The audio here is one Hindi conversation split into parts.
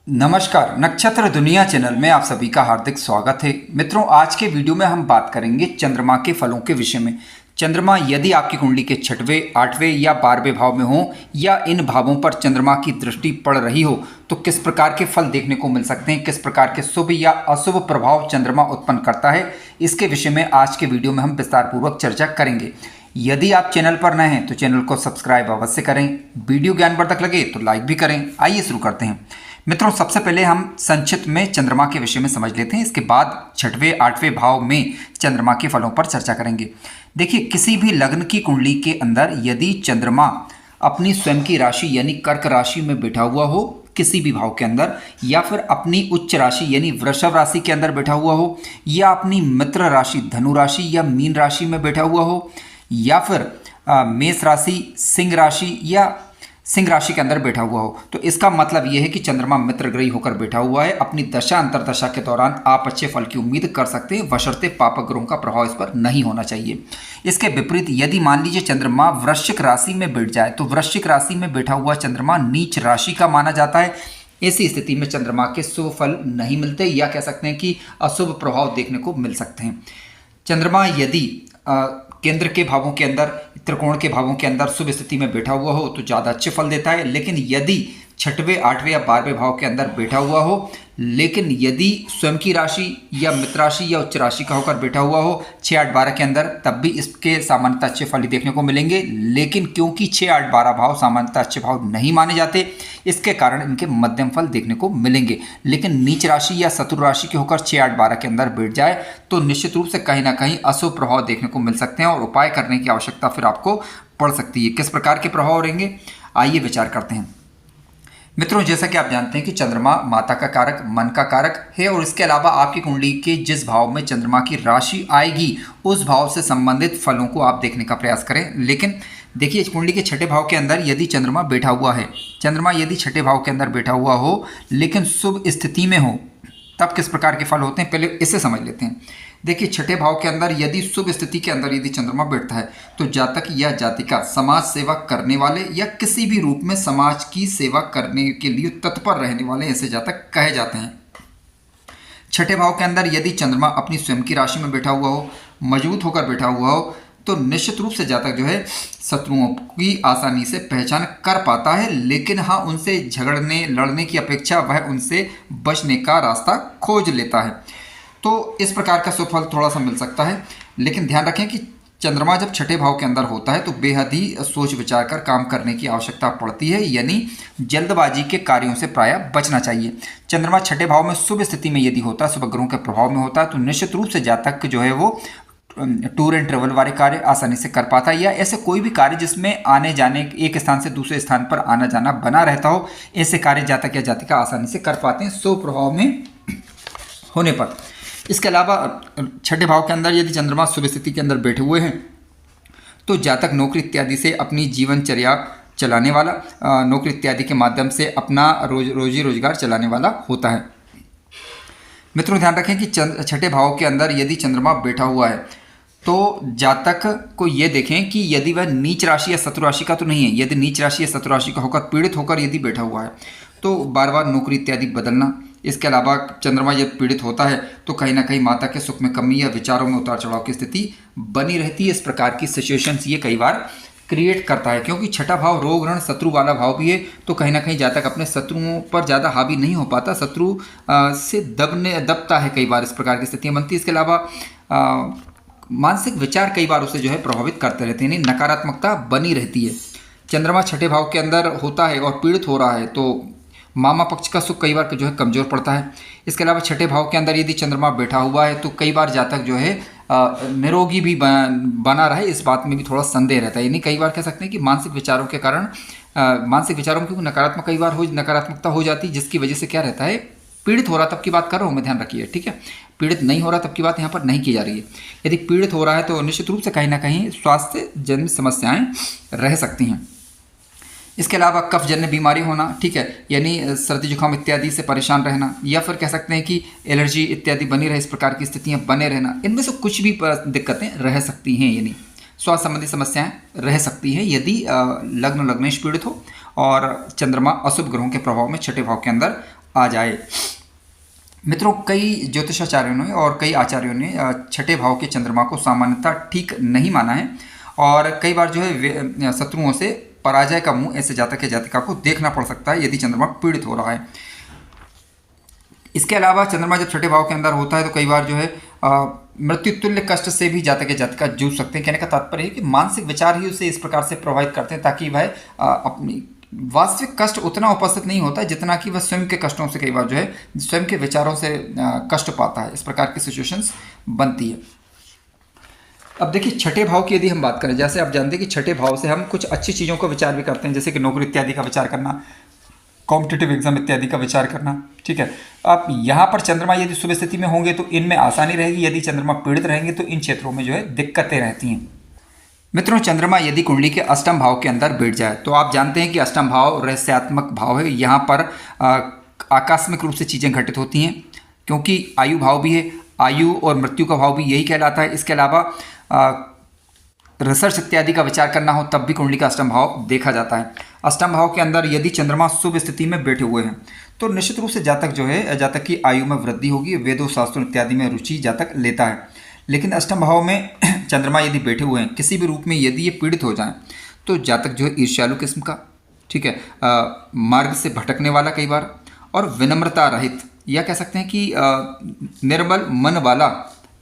नमस्कार, नक्षत्र दुनिया चैनल में आप सभी का हार्दिक स्वागत है। मित्रों, आज के वीडियो में हम बात करेंगे चंद्रमा के फलों के विषय में। चंद्रमा यदि आपकी कुंडली के 6वें, 8वें या 12वें भाव में हो या इन भावों पर चंद्रमा की दृष्टि पड़ रही हो तो किस प्रकार के फल देखने को मिल सकते हैं, किस प्रकार के शुभ या अशुभ प्रभाव चंद्रमा उत्पन्न करता है, इसके विषय में आज के वीडियो में हम विस्तार पूर्वक चर्चा करेंगे। यदि आप चैनल पर नए हैं तो चैनल को सब्सक्राइब अवश्य करें। वीडियो ज्ञानवर्धक लगे तो लाइक भी करें। आइए शुरू करते हैं। मित्रों, सबसे पहले हम संक्षिप्त में चंद्रमा के विषय में समझ लेते हैं, इसके बाद 6वें 8वें भाव में चंद्रमा के फलों पर चर्चा करेंगे। देखिए, किसी भी लग्न की कुंडली के अंदर यदि चंद्रमा अपनी स्वयं की राशि यानी कर्क राशि में बैठा हुआ हो किसी भी भाव के अंदर, या फिर अपनी उच्च राशि यानी वृषभ राशि के अंदर बैठा हुआ हो, या अपनी मित्र राशि धनु राशि या मीन राशि में बैठा हुआ हो, या फिर मेष राशि, सिंह राशि या सिंह राशि के अंदर बैठा हुआ हो, तो इसका मतलब यह है कि चंद्रमा मित्रग्रही होकर बैठा हुआ है। अपनी दशा अंतरदशा के दौरान आप अच्छे फल की उम्मीद कर सकते हैं, बशर्ते पापक ग्रहों का प्रभाव इस पर नहीं होना चाहिए। इसके विपरीत यदि मान लीजिए चंद्रमा वृश्चिक राशि में बैठ जाए तो वृश्चिक राशि में बैठा हुआ चंद्रमा नीच राशि का माना जाता है। ऐसी स्थिति में चंद्रमा के शुभ फल नहीं मिलते, या कह सकते हैं कि अशुभ प्रभाव देखने को मिल सकते हैं। चंद्रमा यदि केंद्र के भावों के अंदर, त्रिकोण के भावों के अंदर शुभ स्थिति में बैठा हुआ हो तो ज़्यादा अच्छे फल देता है। लेकिन यदि 6वें, 8वें या 12वें भाव के अंदर बैठा हुआ हो, लेकिन यदि स्वयं की राशि या मित्र राशि या उच्च राशि का होकर बैठा हुआ हो 6, 8, 12 के अंदर, तब भी इसके सामान्यतः अच्छे फल ही देखने को मिलेंगे। लेकिन क्योंकि 6, 8, 12 भाव सामान्यतः अच्छे भाव नहीं माने जाते, इसके कारण इनके मध्यम फल देखने को मिलेंगे। लेकिन नीच राशि या शत्रु राशि के होकर 6, 8, 12 के अंदर बैठ जाए तो निश्चित रूप से कहीं ना कहीं अशुभ प्रभाव देखने को मिल सकते हैं और उपाय करने की आवश्यकता फिर आपको पड़ सकती है। किस प्रकार के प्रभाव रहेंगे, आइए विचार करते हैं। मित्रों, जैसा कि आप जानते हैं कि चंद्रमा माता का कारक, मन का कारक है, और इसके अलावा आपकी कुंडली के जिस भाव में चंद्रमा की राशि आएगी उस भाव से संबंधित फलों को आप देखने का प्रयास करें। लेकिन देखिए, इस कुंडली के 6ठे भाव के अंदर यदि चंद्रमा बैठा हुआ है, चंद्रमा यदि 6ठे भाव के अंदर बैठा हुआ हो लेकिन शुभ स्थिति में हो, तब किस प्रकार के फल होते हैं, पहले इसे समझ लेते हैं। देखिए, 6ठे भाव के अंदर यदि शुभ स्थिति के अंदर यदि चंद्रमा बैठता है तो जातक या जातिका समाज सेवा करने वाले या किसी भी रूप में समाज की सेवा करने के लिए तत्पर रहने वाले ऐसे जातक कहे जाते हैं। 6ठे भाव के अंदर यदि चंद्रमा अपनी स्वयं की राशि में बैठा हुआ हो, मजबूत होकर बैठा हुआ हो, तो निश्चित रूप से जातक जो है शत्रुओं की आसानी से पहचान कर पाता है। लेकिन हाँ, उनसे झगड़ने लड़ने की अपेक्षा वह उनसे बचने का रास्ता खोज लेता है। तो इस प्रकार का सुफल थोड़ा सा मिल सकता है। लेकिन ध्यान रखें कि चंद्रमा जब 6ठे भाव के अंदर होता है तो बेहद ही सोच विचार कर काम करने की आवश्यकता पड़ती है, यानी जल्दबाजी के कार्यों से प्रायः बचना चाहिए। चंद्रमा 6ठे भाव में शुभ स्थिति में यदि होता है, शुभ ग्रहों के प्रभाव में होता है, तो निश्चित रूप से जातक जो है वो टूर एंड ट्रेवल वाले कार्य आसानी से कर पाता है, या ऐसे कोई भी कार्य जिसमें आने जाने, एक स्थान से दूसरे स्थान पर आना जाना बना रहता हो, ऐसे कार्य जातक या जातिका आसानी से कर पाते हैं शुभ प्रभाव में होने पर। इसके अलावा 6ठे भाव के अंदर यदि चंद्रमा शुभ स्थिति के अंदर बैठे हुए हैं तो जातक नौकरी इत्यादि से अपनी जीवनचर्या चलाने वाला, नौकरी इत्यादि के माध्यम से अपना रोजी रोजगार चलाने वाला होता है। मित्रों, ध्यान रखें कि 6ठे भाव के अंदर यदि चंद्रमा बैठा हुआ है तो जातक को ये देखें कि यदि वह नीच राशि या शत्रु राशि का तो नहीं है। यदि नीच राशि या शत्रु राशि का होकर पीड़ित होकर यदि बैठा हुआ है तो बार बार नौकरी इत्यादि बदलना। इसके अलावा चंद्रमा जब पीड़ित होता है तो कहीं ना कहीं माता के सुख में कमी या विचारों में उतार चढ़ाव की स्थिति बनी रहती है। इस प्रकार की सिचुएशंस ये कई बार क्रिएट करता है, क्योंकि 6ठा भाव रोग ऋण शत्रु वाला भाव भी है, तो कहीं ना कहीं जातक अपने शत्रुओं पर ज़्यादा हावी नहीं हो पाता, शत्रु से दबता है, कई बार इस प्रकार की स्थितियाँ बनती है। इसके अलावा मानसिक विचार कई बार उसे जो है प्रभावित करते रहते हैं, यानी नकारात्मकता बनी रहती है। चंद्रमा 6ठे भाव के अंदर होता है और पीड़ित हो रहा है तो मामा पक्ष का सुख कई बार जो है कमज़ोर पड़ता है। इसके अलावा 6ठे भाव के अंदर यदि चंद्रमा बैठा हुआ है तो कई बार जातक जो है निरोगी भी बना रहे, इस बात में भी थोड़ा संदेह रहता है। यानी कई बार कह सकते हैं कि मानसिक विचारों के कारण, मानसिक विचारों में क्योंकि नकारात्मक कई बार नकारात्मकता हो जाती है, जिसकी वजह से क्या रहता है, पीड़ित हो रहा तब की बात कर रहा हूँ मैं, ध्यान रखिए, ठीक है। पीड़ित नहीं हो रहा तब की बात यहाँ पर नहीं की जा रही है। यदि पीड़ित हो रहा है तो निश्चित रूप से कहीं ना कहीं स्वास्थ्य जन्य समस्याएं रह सकती हैं। इसके अलावा कफ जन्य बीमारी होना, ठीक है, यानी सर्दी जुकाम इत्यादि से परेशान रहना, या फिर कह सकते हैं कि एलर्जी इत्यादि बनी रहे, इस प्रकार की स्थितियां बने रहना, इनमें से कुछ भी दिक्कतें रह सकती हैं, यानी स्वास्थ्य संबंधी समस्याएं रह सकती हैं यदि लग्नेश पीड़ित हो और चंद्रमा अशुभ ग्रहों के प्रभाव में 6ठे भाव के अंदर आ जाए। मित्रों, कई ज्योतिषाचार्यों ने और कई आचार्यों ने छठे भाव के चंद्रमा को सामान्यतः ठीक नहीं माना है, और कई बार जो है शत्रुओं से पराजय का मुंह ऐसे जातक या जातिका को देखना पड़ सकता है यदि चंद्रमा पीड़ित हो रहा है। इसके अलावा चंद्रमा जब छठे भाव के अंदर होता है तो कई बार जो है मृत्यु तुल्य कष्ट से भी जातक या जातिका जूझ सकते हैं। कहने का तात्पर्य है कि मानसिक विचार ही उसे इस प्रकार से प्रभावित करते हैं ताकि वह अपनी वास्तविक कष्ट उतना उपस्थित नहीं होता जितना कि वह स्वयं के कष्टों से कई बार जो है स्वयं के विचारों से कष्ट पाता है। इस प्रकार की सिचुएशंस बनती है। अब देखिए, छठे भाव की यदि हम बात करें, जैसे आप जानते हैं कि छठे भाव से हम कुछ अच्छी चीज़ों का विचार भी करते हैं, जैसे कि नौकरी इत्यादि का विचार करना, कॉम्पिटिटिव एग्जाम इत्यादि का विचार करना। ठीक है, अब यहाँ पर चंद्रमा यदि शुभ स्थिति में होंगे तो इनमें आसानी रहेगी, यदि चंद्रमा पीड़ित रहेंगे तो इन क्षेत्रों में जो है दिक्कतें रहती हैं। मित्रों, चंद्रमा यदि कुंडली के अष्टम भाव के अंदर बैठ जाए तो आप जानते हैं कि अष्टम भाव रहस्यात्मक भाव है। यहाँ पर आकस्मिक रूप से चीज़ें घटित होती हैं, क्योंकि आयु भाव भी है, आयु और मृत्यु का भाव भी यही कहलाता है। इसके अलावा रिसर्च इत्यादि का विचार करना हो तब भी कुंडली का अष्टम भाव देखा जाता है। अष्टम भाव के अंदर यदि चंद्रमा शुभ स्थिति में बैठे हुए हैं तो निश्चित रूप से जातक जो है, जातक की आयु में वृद्धि होगी, वेदों शास्त्रों इत्यादि में रुचि जातक लेता है। लेकिन अष्टम भाव में चंद्रमा यदि बैठे हुए हैं किसी भी रूप में, यदि ये पीड़ित हो जाएं तो जातक जो है ईर्ष्यालु किस्म का, ठीक है, मार्ग से भटकने वाला कई बार, और विनम्रता रहित, या कह सकते हैं कि निर्मल मन वाला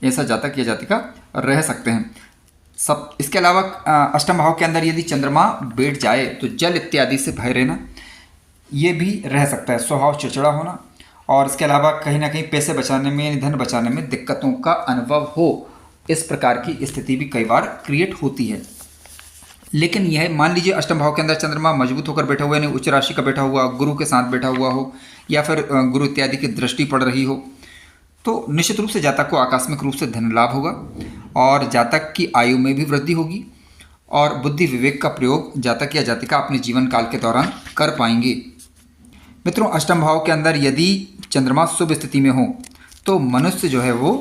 ऐसा जातक या जातिका रह सकते हैं सब। इसके अलावा अष्टम भाव के अंदर यदि चंद्रमा बैठ जाए तो जल इत्यादि से भय रहना ये भी रह सकता है, स्वभाव चिड़चिड़ा होना, और इसके अलावा कहीं ना कहीं पैसे बचाने में, धन बचाने में दिक्कतों का अनुभव हो, इस प्रकार की स्थिति भी कई बार क्रिएट होती है। लेकिन यह मान लीजिए अष्टम भाव के अंदर चंद्रमा मजबूत होकर बैठा हुआ है, उच्च राशि का बैठा हुआ, गुरु के साथ बैठा हुआ हो, या फिर गुरु इत्यादि की दृष्टि पड़ रही हो, तो निश्चित रूप से जातक को आकस्मिक रूप से धन लाभ होगा, और जातक की आयु में भी वृद्धि होगी, और बुद्धि विवेक का प्रयोग जातक या जातिका अपने जीवन काल के दौरान कर पाएंगे। मित्रों, अष्टम भाव के अंदर यदि चंद्रमा शुभ स्थिति में हो तो मनुष्य जो है वो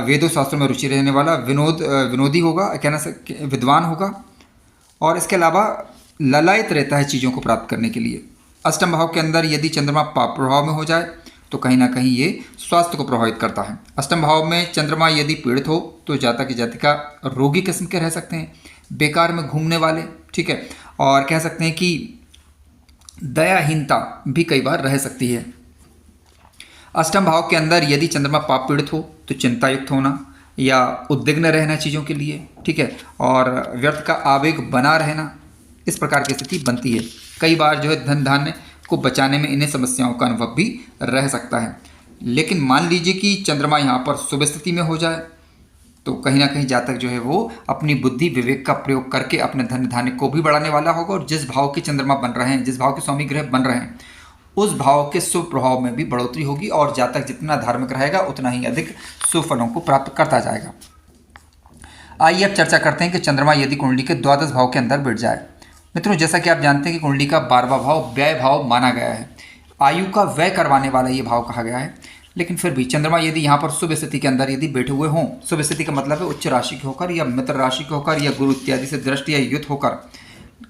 वेदों शास्त्रों में रुचि रहने वाला, विनोदी होगा, कहना से विद्वान होगा, और इसके अलावा ललायत रहता है चीज़ों को प्राप्त करने के लिए। अष्टम भाव के अंदर यदि चंद्रमा पाप प्रभाव में हो जाए तो कहीं ना कहीं ये स्वास्थ्य को प्रभावित करता है। अष्टम भाव में चंद्रमा यदि पीड़ित हो तो जातक की जातिका रोगी किस्म के रह सकते हैं, बेकार में घूमने वाले, ठीक है, और कह सकते हैं कि दयाहीनता भी कई बार रह सकती है। अष्टम भाव के अंदर यदि चंद्रमा पाप पीड़ित हो तो चिंतायुक्त होना या उद्विग्न रहना चीज़ों के लिए, ठीक है, और व्यर्थ का आवेग बना रहना, इस प्रकार की स्थिति बनती है। कई बार जो है धन धान्य को बचाने में इन्हें समस्याओं का अनुभव भी रह सकता है। लेकिन मान लीजिए कि चंद्रमा यहाँ पर शुभ स्थिति में हो जाए तो कहीं ना कहीं जातक जो है वो अपनी बुद्धि विवेक का प्रयोग करके अपने धन धान्य को भी बढ़ाने वाला होगा, और जिस भाव के चंद्रमा बन रहे हैं, जिस भाव के स्वामी ग्रह बन रहे हैं, उस भाव के शुभ प्रभाव में भी बढ़ोतरी होगी, और जातक जितना धार्मिक रहेगा उतना ही अधिक शुभ फलों को प्राप्त करता जाएगा। आइए अब चर्चा करते हैं कि चंद्रमा यदि कुंडली के द्वादश भाव के अंदर बैठ जाए। मित्रों, जैसा कि आप जानते हैं कि कुंडली का 12वां भाव व्यय भाव माना गया है, आयु का व्यय करवाने वाला ये भाव कहा गया है। लेकिन फिर भी चंद्रमा यदि यहाँ पर शुभ स्थिति के अंदर यदि बैठे हुए हों, शुभ स्थिति का मतलब है उच्च राशि के होकर या मित्र राशि के होकर या गुरु इत्यादि से दृष्टि या युत होकर,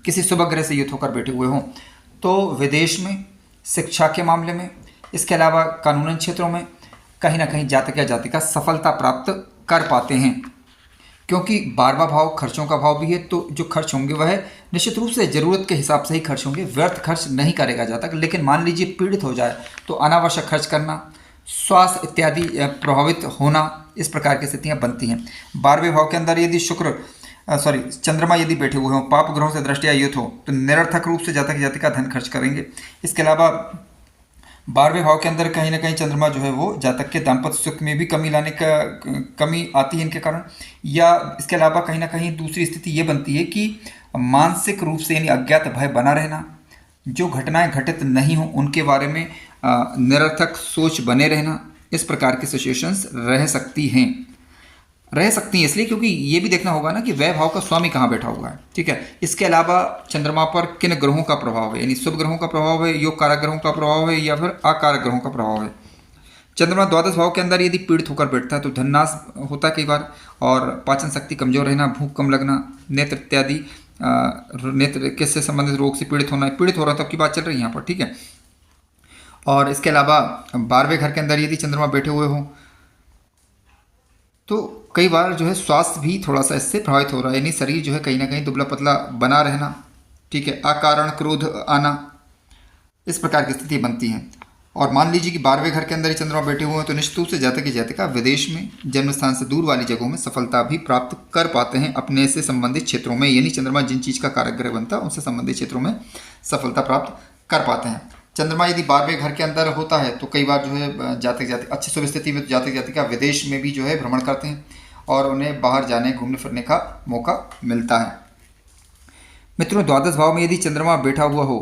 किसी शुभ ग्रह से युत होकर बैठे हुए हों, तो विदेश में, शिक्षा के मामले में, इसके अलावा कानूनन क्षेत्रों में कहीं ना कहीं जातक या जातिका सफलता प्राप्त कर पाते हैं, क्योंकि 12वां भाव खर्चों का भाव भी है। तो जो खर्च होंगे वह निश्चित रूप से ज़रूरत के हिसाब से ही खर्च होंगे, व्यर्थ खर्च नहीं करेगा जातक। लेकिन मान लीजिए पीड़ित हो जाए तो अनावश्यक खर्च करना, स्वास्थ्य इत्यादि प्रभावित होना, इस प्रकार की स्थितियाँ बनती हैं। 12वें भाव के अंदर यदि चंद्रमा यदि बैठे हुए हों, पाप ग्रहों से दृष्टिया युत हो, तो निरर्थक रूप से जातक जातिका धन खर्च करेंगे। इसके अलावा 12वें भाव के अंदर कहीं ना कहीं चंद्रमा जो है वो जातक के दाम्पत्य सुख में भी कमी आती है इनके कारण, या इसके अलावा कहीं ना कहीं दूसरी स्थिति ये बनती है कि मानसिक रूप से यानी अज्ञात भय बना रहना, जो घटनाएं घटित नहीं हो उनके बारे में निरर्थक सोच बने रहना, इस प्रकार की सिचुएशंस रह सकती हैं इसलिए क्योंकि ये भी देखना होगा ना कि वह भाव का स्वामी कहाँ बैठा हुआ है, ठीक है। इसके अलावा चंद्रमा पर किन ग्रहों का प्रभाव है, यानी शुभ ग्रहों का प्रभाव है, योग कारक ग्रहों का प्रभाव है, या फिर अकारक ग्रहों का प्रभाव है। चंद्रमा द्वादश भाव के अंदर यदि पीड़ित होकर बैठता है तो धननाश होता है कई बार, और पाचन शक्ति कमजोर रहना, भूख कम लगना, नेत्र इत्यादि नेत्र से संबंधित रोग से पीड़ित हो रहा है तो आपकी बात चल रही है यहाँ पर, ठीक है। और इसके अलावा 12वें घर के अंदर यदि चंद्रमा बैठे हुए हों तो कई बार जो है स्वास्थ्य भी थोड़ा सा इससे प्रभावित हो रहा है, यानी शरीर जो है कहीं ना कहीं दुबला पतला बना रहना, ठीक है, अकारण क्रोध आना, इस प्रकार की स्थिति बनती है। और मान लीजिए कि 12वें घर के अंदर ही चंद्रमा बैठे हुए हैं तो निश्चित रूप से जातक की जातिका विदेश में, जन्म स्थान से दूर वाली जगहों में सफलता भी प्राप्त कर पाते हैं अपने से संबंधित क्षेत्रों में, यानी चंद्रमा जिन चीज़ का कारक ग्रह बनता है उनसे संबंधित क्षेत्रों में सफलता प्राप्त कर पाते हैं। चंद्रमा यदि 12वें घर के अंदर होता है तो कई बार जो है जातक जातिका अच्छी शुभ स्थिति में जातक जातिका विदेश में भी जो है भ्रमण करते हैं और उन्हें बाहर जाने घूमने फिरने का मौका मिलता है। मित्रों, द्वादश भाव में यदि चंद्रमा बैठा हुआ हो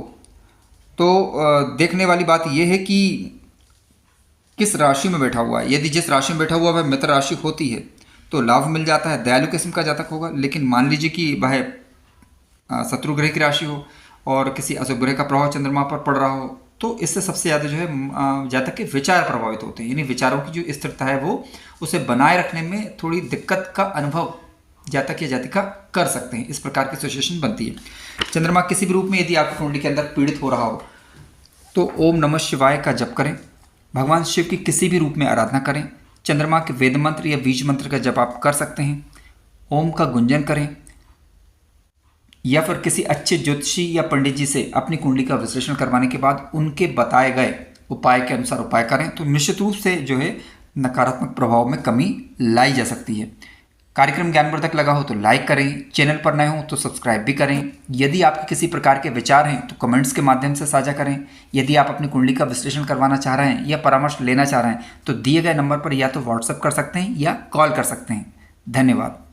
तो देखने वाली बात यह है कि किस राशि में बैठा हुआ है। यदि जिस राशि में बैठा हुआ वह मित्र राशि होती है तो लाभ मिल जाता है, दयालु किस्म का जातक होगा। लेकिन मान लीजिए कि वह शत्रु ग्रह की राशि हो और किसी अशुभ ग्रह का प्रभाव चंद्रमा पर पड़ रहा हो तो इससे सबसे ज़्यादा जो है जातक के विचार प्रभावित होते हैं, यानी विचारों की जो स्थिरता है वो उसे बनाए रखने में थोड़ी दिक्कत का अनुभव जातक या जातिका कर सकते हैं। इस प्रकार की सिचुएशन बनती है। चंद्रमा किसी भी रूप में यदि आपकी कुंडली के अंदर पीड़ित हो रहा हो तो ओम नमः शिवाय का जप करें, भगवान शिव की किसी भी रूप में आराधना करें, चंद्रमा के वेद मंत्र या बीज मंत्र का जप आप कर सकते हैं, ओम का गुंजन करें या फिर किसी अच्छे ज्योतिषी या पंडित जी से अपनी कुंडली का विश्लेषण करवाने के बाद उनके बताए गए उपाय के अनुसार उपाय करें तो निश्चित रूप से जो है नकारात्मक प्रभाव में कमी लाई जा सकती है। कार्यक्रम ज्ञानवर्धक लगा हो तो लाइक करें, चैनल पर नए हो तो सब्सक्राइब भी करें। यदि आपके किसी प्रकार के विचार हैं तो कमेंट्स के माध्यम से साझा करें। यदि आप अपनी कुंडली का विश्लेषण करवाना चाह रहे हैं या परामर्श लेना चाह रहे हैं तो दिए गए नंबर पर या तो व्हाट्सएप कर सकते हैं या कॉल कर सकते हैं। धन्यवाद।